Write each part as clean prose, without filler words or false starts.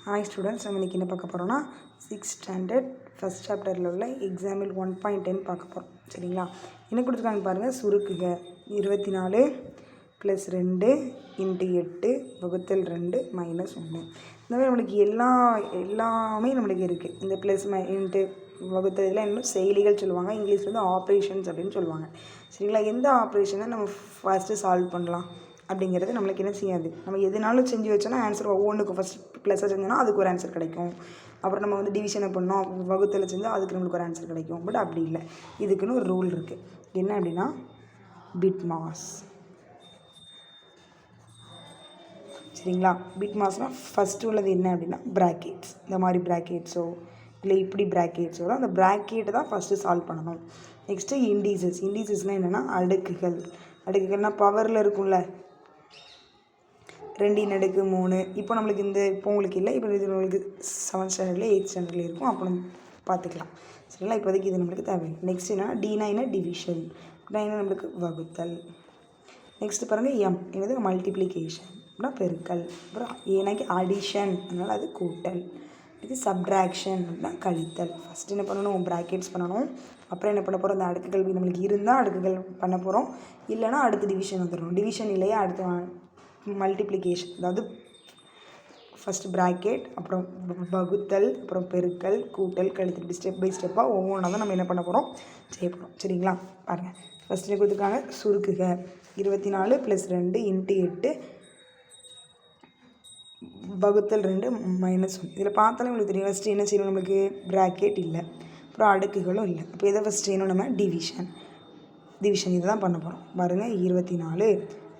Hi students, நம்ம இன்றைக்கி என்ன பார்க்க போகிறோம்னா 6th ஸ்டாண்டர்ட் ஃபஸ்ட் சாப்டரில் உள்ள எக்ஸாம்பிள் 1.10 பார்க்க போகிறோம். சரிங்களா? என்ன கொடுத்துருக்காங்க பாருங்கள். சுருக்குக 24 + 2 × 8 ÷ 2 - 1. இந்த மாதிரி நம்மளுக்கு எல்லாமே நம்மளுக்கு இருக்குது. இந்த ப்ளஸ் இன்ட்டு வகுத்தல் இதெல்லாம் இன்னும் செயலிகள் சொல்லுவாங்க. இங்கிலீஷில் வந்து ஆப்ரேஷன்ஸ் அப்படின்னு சொல்லுவாங்க. சரிங்களா? எந்த ஆப்ரேஷனை நம்ம ஃபஸ்ட்டு சால்வ் பண்ணலாம் அப்படிங்கிறது நம்மளுக்கு என்ன செய்யாது. நம்ம எதுனாலும் செஞ்சு வச்சோன்னா ஆன்சர் ஒவ்வொன்றுக்கும் ஃபஸ்ட் ப்ளஸ்ஸாக செஞ்சோன்னா அதுக்கு ஒரு ஆன்சர் கிடைக்கும். அப்புறம் நம்ம வந்து டிவிஷனை பண்ணோம், வகுத்தில் செஞ்சால் அதுக்கு நம்மளுக்கு ஒரு ஆன்சர் கிடைக்கும். பட் அப்படி இல்லை. இதுக்குன்னு ஒரு ரூல் இருக்குது. என்ன அப்படின்னா பிட் மாஸ். சரிங்களா? பிட் மாஸ்னால் ஃபஸ்ட்டு உள்ளது என்ன அப்படின்னா ப்ராக்கெட்ஸ். இந்த மாதிரி ப்ராக்கெட்ஸோ இல்லை இப்படி ப்ராக்கெட்ஸோ தான் அந்த ப்ராக்கெட்டை தான் ஃபஸ்ட்டு சால்வ் பண்ணணும். நெக்ஸ்ட்டு இண்டீசஸ்னால் என்னென்னா அடுக்குகள்னால் பவரில் இருக்கும்ல 2√3. இப்போ நம்மளுக்கு இப்போ உங்களுக்கு இல்லை. இப்போ இது நம்மளுக்கு 7th ஸ்டாண்டர்டில் 8th ஸ்டாண்டர்டில் இருக்கும். அப்போ நம்ம பார்த்துக்கலாம். சரிங்களா? இப்போதைக்கு இது நம்மளுக்கு தேவை. நெக்ஸ்ட் என்ன டினா டிவிஷன், நம்மளுக்கு வகுத்தல். நெக்ஸ்ட்டு பாருங்கள் என்னது மல்டிப்ளிகேஷன், அப்புறம் பெருக்கல். அப்புறம் ஏனாக்கி அடிஷன், அதனால் அது கூட்டல். இது சப்ட்ராக்ஷன் அப்படின்னா கழித்தல். ஃபஸ்ட்டு என்ன பண்ணணும், ப்ராக்கெட்ஸ் பண்ணணும். அப்புறம் என்ன பண்ண போகிறோம், அந்த அடுக்குகள் நம்மளுக்கு இருந்தால் அடுக்குகள் பண்ண போகிறோம். இல்லைனா அடுத்து டிவிஷன் வந்துடணும். டிவிஷன் இல்லையா அடுத்து மல்டிப்ளிகேஷன், அதாவது ஃபஸ்ட்டு ப்ராக்கெட், அப்புறம் வகுத்தல், அப்புறம் பெருக்கல், கூட்டல், கழித்தல். இப்படி ஸ்டெப் பை ஸ்டெப்பாக ஒவ்வொன்றா தான் நம்ம என்ன பண்ண போகிறோம், செய்ய போகிறோம். சரிங்களா? பாருங்கள். ஃபஸ்ட்டு என்ன கொடுத்துருக்காங்க, சுருக்குக 24 + 2 × 8 ÷ 2 - 1. இதில் பார்த்தாலே உங்களுக்கு தெரியும். ஃபஸ்ட்டு என்ன செய்யணும், நம்மளுக்கு ப்ராக்கெட் இல்லை, அப்புறம் அடுக்குகளும் இல்லை. அப்போ எதை ஃபஸ்ட் செய்யணும், நம்ம டிவிஷன் இதை தான் பண்ண போகிறோம். பாருங்கள். 24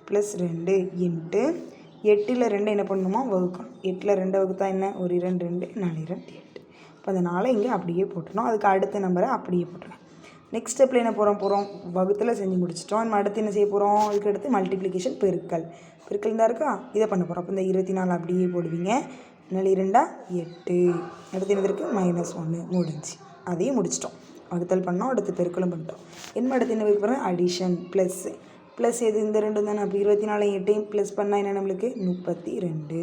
+ 2 × 8ல் 2 என்ன பண்ணணுமா, வகுக்கணும். 8ல் 2 வகுத்தா என்ன, 1 2 2 4 2 8. இப்போ அந்த 4 இங்கே அப்படியே போட்டுடணும். அதுக்கு அடுத்த நம்பரை அப்படியே போட்டுடலாம். நெக்ஸ்ட் ஸ்டெப்பில் என்ன போகிறோம் வகுத்தில் செஞ்சு முடிச்சிட்டோம். நம்ம அடுத்து என்ன செய்ய போகிறோம், அதுக்கு அடுத்து மல்டிப்ளிகேஷன், பெருக்கல் தான் இருக்கா, இதை பண்ண போகிறோம். அப்போ இந்த 24 அப்படியே போடுவீங்க. 4 2 8. அடுத்து என்ன இருக்குது, -1 முடிஞ்சு. அதையும் முடிச்சிட்டோம். வகுத்தல் பண்ணோம், அடுத்து பெருக்கலும் பண்ணிட்டோம். என்ன அடுத்து என்ன வைக்க போகிறோம், அடிஷன் ப்ளஸ் எது, இந்த 2 தானே. அப்போ 24 8 ப்ளஸ் பண்ணால் என்ன, நம்மளுக்கு 32.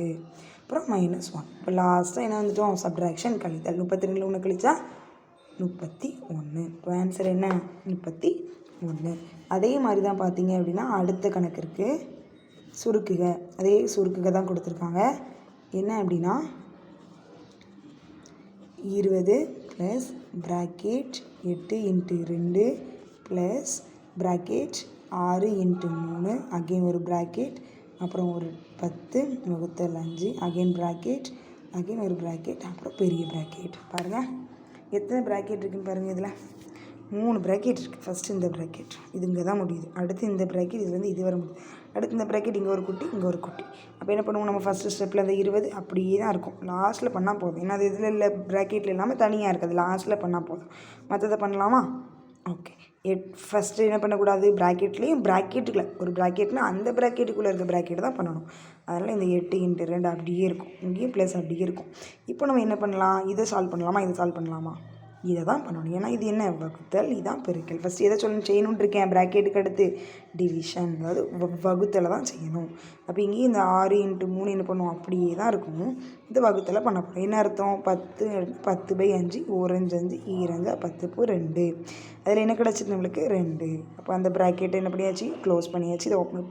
அப்புறம் -1. இப்போ லாஸ்ட்டாக என்ன வந்துட்டோம், சப்ட்ராக்ஷன் கழித்தல். 32ல் 1 கழிச்சா 31. இப்போ ஆன்சர் என்ன, 31. அதே மாதிரி தான் பார்த்தீங்க அப்படின்னா அடுத்த கணக்கு இருக்குது, சுருக்குக. அதே சுருக்குக தான் கொடுத்துருக்காங்க. என்ன அப்படின்னா 20 + ப்ராக்கெட் 8 × 2 ப்ளஸ் ப்ராக்கெட் 6 × 3 அகெயின் ஒரு ப்ராக்கெட், அப்புறம் ஒரு 10 ÷ 5 அகெயின் ப்ராக்கெட், அகெயின் ஒரு ப்ராக்கெட், அப்புறம் பெரிய ப்ராக்கெட். பாருங்கள் எத்தனை ப்ராக்கெட் இருக்குதுன்னு பாருங்கள். இதில் 3 ப்ராக்கெட் இருக்குது. ஃபஸ்ட்டு இந்த ப்ராக்கெட் இது இங்கே தான் முடியுது. அடுத்து இந்த ப்ராக்கெட் இதுலேருந்து இது வர முடியுது. அடுத்து இந்த ப்ராக்கெட் இங்கே ஒரு குட்டி, இங்கே ஒரு குட்டி. அப்போ என்ன பண்ணுவோம், நம்ம ஃபஸ்ட்டு ஸ்டெப்பில் அந்த 20 அப்படியே தான் இருக்கும். லாஸ்ட்டில் பண்ணால் போதும். ஏன்னா அது இதில் இல்லை, ப்ராக்கெட்டில் இல்லாமல் தனியாக இருக்குது. லாஸ்ட்டில் பண்ணால் போதும். மற்றதை பண்ணலாமா? ஓகே. ஃபஸ்ட்டு என்ன பண்ணக்கூடாது, ப்ராக்கெட்லேயும் ப்ராக்கெட்டுக்குள்ளே ஒரு ப்ராக்கெட்னால் அந்த ப்ராக்கெட்டுக்குள்ளே இருக்க ப்ராக்கெட் தான் பண்ணணும். அதனால் இந்த 8 × 2 அப்படியே இருக்கும். இங்கேயும் ப்ளஸ் அப்படியே இருக்கும். இப்போ நம்ம என்ன பண்ணலாம், இதை சால்வ் பண்ணலாமா, இதை சால்வ் பண்ணலாமா, இதை தான் பண்ணணும். ஏன்னா இது என்ன, வகுத்தல், இதான் பெருக்கல். ஃபஸ்ட்டு எதை செய்யணும்னு இருக்கேன், ப்ராக்கெட்டுக்கு அடுத்து டிவிஷன், அதாவது வகுத்தலை தான் செய்யணும். அப்போ இங்கேயும் இந்த 6 × 3 என்ன பண்ணுவோம், அப்படியே தான் இருக்கும். இந்த வகுத்தலை பண்ண போகிறோம். என்ன அர்த்தம், 10/5 1 5 5 2 10 இப்போ 2. அதில் என்ன கிடச்சிது, நம்மளுக்கு 2. அப்போ அந்த ப்ராக்கெட்டை என்ன பண்ணியாச்சு, க்ளோஸ் பண்ணியாச்சு. இதை ஓப்பன்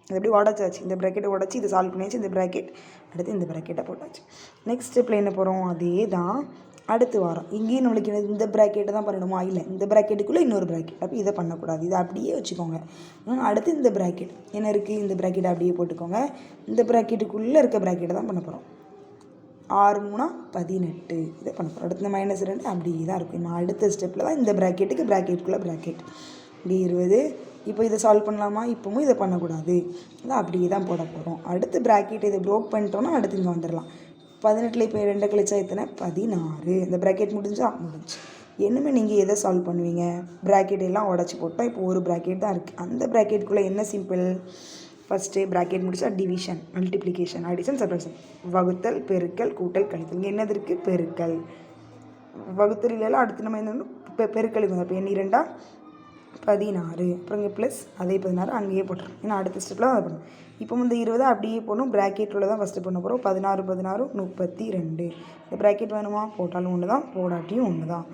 அது எப்படி உடச்சாச்சு, இந்த ப்ராக்கெட்டை உடச்சி இதை சால்வ் பண்ணியாச்சு. இந்த ப்ராக்கெட் அடுத்து இந்த ப்ராக்கெட்டை போட்டாச்சு. நெக்ஸ்ட் ஸ்டெப்பில் என்ன போகிறோம், அதே தான் அடுத்து வாரம். இங்கேயும் நம்மளுக்கு இந்த ப்ராக்கெட்டை தான் பண்ணணுமா, இல்லை இந்த ப்ராக்கெட்டுக்குள்ளே இன்னொரு ப்ராக்கெட். அப்போ இதை பண்ணக்கூடாது, இதை அப்படியே வச்சுக்கோங்க. அடுத்து இந்த ப்ராக்கெட் என்ன இருக்குது, இந்த ப்ராக்கெட்டை அப்படியே போட்டுக்கோங்க. இந்த ப்ராக்கெட்டுக்குள்ளே இருக்க ப்ராக்கெட்டை தான் பண்ண போகிறோம். 6 3 18 இதை பண்ண போகிறோம். அடுத்து இந்த -2 அப்படியே தான் இருக்கும். நான் அடுத்த ஸ்டெப்பில் தான் இந்த ப்ராக்கெட்டுக்குள்ளே ப்ராக்கெட் இங்கே 20. இப்போ இதை சால்வ் பண்ணலாமா, இப்போவும் இதை பண்ணக்கூடாது, இதை அப்படியே தான் போட போகிறோம். அடுத்து ப்ராக்கெட் இதை ப்ரோக் பண்ணிட்டோன்னா அடுத்து இங்கே வந்துடலாம். 18ல் இப்போ 2 கழிச்சா எத்தனை, 16. இந்த ப்ராக்கெட் முடிஞ்சு. என்னமே நீங்கள் எதை சால்வ் பண்ணுவீங்க, ப்ராக்கெட் எல்லாம் உடச்சி போட்டால் இப்போ ஒரு ப்ராக்கெட் தான் இருக்குது. அந்த ப்ராக்கெட்டுக்குள்ளே என்ன சிம்பிள், ஃபஸ்ட்டு ப்ராக்கெட் முடிச்சா டிவிஷன், மல்டிப்ளிகேஷன், அடிஷன், சப்ட்ராக்ஷன், வகுத்தல், பெருக்கல், கூட்டல், கழித்தல். இங்கே என்னது இருக்குது, பெருக்கல். வகுத்தல் இல்லைல்ல, அடுத்து நம்ம என்ன பெருக்கல். இப்போ என்ன 2 16, அப்புறம் இங்கே ப்ளஸ் அதே 16 அங்கேயே போட்டுரும். ஏன்னா அடுத்த ஸ்டெப்பில் அதை பண்ணணும். இப்போ இந்த 20 அப்படியே போடணும். ப்ராக்கெட்டில் தான் ஃபஸ்ட்டு பண்ண போகிறோம். 16 16 32. இந்த ப்ராக்கெட் வேணுமா? போட்டாலும் ஒன்று தான், போடாட்டியும் ஒன்று தான்.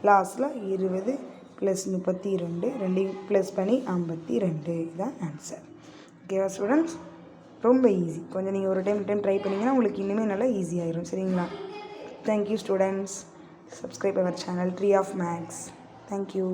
லாஸ்ட்டில் 20 + 32 ரெண்டையும் ப்ளஸ் பண்ணி 52. இதுதான் ஆன்சர். ஓகேவா ஸ்டூடெண்ட்ஸ்? ரொம்ப ஈஸி. கொஞ்சம் நீங்கள் ஒரு டைம் ட்ரை பண்ணிங்கன்னா உங்களுக்கு இன்னுமே நல்லா ஈஸியாகிடும். சரிங்களா? Thank you students. Subscribe our channel Tree of Maths. Thank you.